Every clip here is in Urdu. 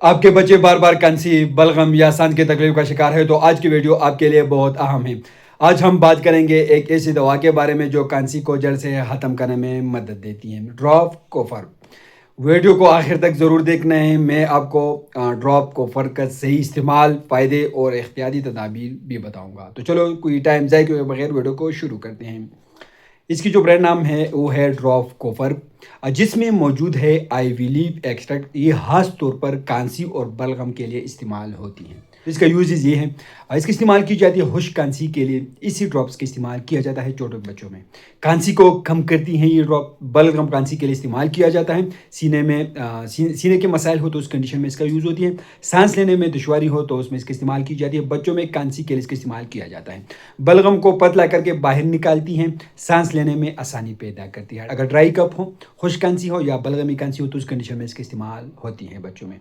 آپ کے بچے بار بار کھانسی، بلغم یا سانس کی تکلیف کا شکار ہے تو آج کی ویڈیو آپ کے لیے بہت اہم ہے۔ آج ہم بات کریں گے ایک ایسی دوا کے بارے میں جو کھانسی کو جڑ سے ختم کرنے میں مدد دیتی ہے، ڈراپ کوفر۔ ویڈیو کو آخر تک ضرور دیکھنا ہے، میں آپ کو ڈراپ کوفر کا صحیح استعمال، فائدے اور احتیاطی تدابیر بھی بتاؤں گا۔ تو چلو کوئی ٹائم ضائع کیے بغیر ویڈیو کو شروع کرتے ہیں۔ اس کی جو برانڈ نام ہے وہ ہے ڈراپ کوفر، جس میں موجود ہے آئی وی لیف ایکسٹریکٹ۔ یہ خاص طور پر کھانسی اور بلغم کے لیے استعمال ہوتی ہیں۔ اس کا یوزز یہ ہے، اس کی استعمال کی جاتی ہے خشک کھانسی کے لیے۔ اسی ڈراپس کا استعمال کیا جاتا ہے چھوٹے بچوں میں، کھانسی کو کم کرتی ہیں یہ ڈراپ۔ بلغم کھانسی کے لیے استعمال کیا جاتا ہے، سینے کے مسائل ہو تو اس کنڈیشن میں اس کا یوز ہوتی ہے۔ سانس لینے میں دشواری ہو تو اس میں اس کا استعمال کی جاتی ہے۔ بچوں میں کھانسی کے لیے اس کا استعمال کیا جاتا ہے۔ بلغم کو پتلا کر کے باہر نکالتی ہیں، سانس لینے میں آسانی پیدا کرتی ہے۔ اگر ڈرائی کپ ہو، خشک کھانسی ہو یا بلغمی کھانسی ہو تو اس کنڈیشن میں اس کا استعمال ہوتی ہے بچوں میں۔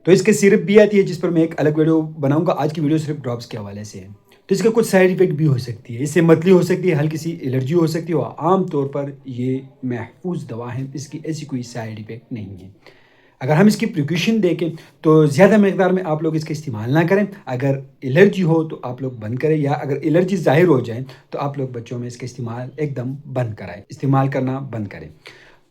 تو اس کے سیرپ بھی آتی ہے جس پر میں ایک الگ ویڈیو بناؤں گا۔ آج کی ویڈیو صرف ڈراپس کے حوالے سے ہے۔ تو اس کا کچھ سائیڈ ایفیکٹ بھی ہو سکتی ہے، اس سے متلی ہو سکتی ہے، ہلکی سی الرجی ہو سکتی ہے، اور عام طور پر یہ محفوظ دوا ہے، اس کی ایسی کوئی سائیڈ ایفیکٹ نہیں ہے۔ اگر ہم اس کی پریکاشن دیکھیں تو زیادہ مقدار میں آپ لوگ اس کا استعمال نہ کریں۔ اگر الرجی ہو تو آپ لوگ بند کریں، یا اگر الرجی ظاہر ہو جائے تو آپ لوگ بچوں میں اس کا استعمال ایک دم بند کرائیں، استعمال کرنا بند کریں۔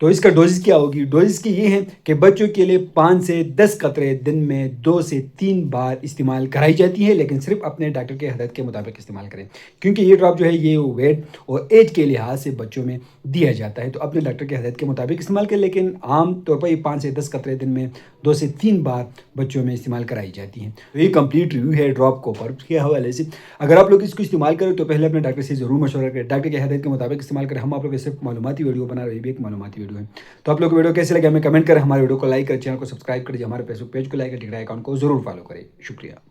تو اس کا ڈوزز کیا ہوگی؟ ڈوزز کی یہ ہے کہ بچوں کے لیے 5 سے 10 قطرے دن میں 2 سے 3 بار استعمال کرائی جاتی ہے، لیکن صرف اپنے ڈاکٹر کے ہدایت کے مطابق استعمال کریں، کیونکہ یہ ڈراپ جو ہے یہ ویٹ اور ایج کے لحاظ سے بچوں میں دیا جاتا ہے۔ تو اپنے ڈاکٹر کے ہدایت کے مطابق استعمال کریں، لیکن عام طور پر یہ 5 سے 10 قطرے دن میں 2 سے 3 بار بچوں میں استعمال کرائی جاتی ہیں۔ تو یہ کمپلیٹ ریویو ہے ڈراپ کوفر کے حوالے سے۔ اگر آپ لوگ اس کو استعمال کریں تو پہلے اپنے ڈاکٹر سے ضرور مشورہ کریں، ڈاکٹر کے ہدایت کے مطابق استعمال کریں۔ ہم آپ لوگ صرف معلوماتی ویڈیو بنا رہے ہیں، بھی ایک معلوماتی ویڈیو ہے۔ تو آپ لوگ کو ویڈیو کیسے لگے ہمیں کمنٹ کریں، ہمارے ویڈیو کو لائک کریں، چینل کو سبسکرائب کریں، ہمارے فیس بک پیج کو لائک کریں، ٹک ٹاک اکاؤنٹ کو ضرور فالو کریں۔ شکریہ۔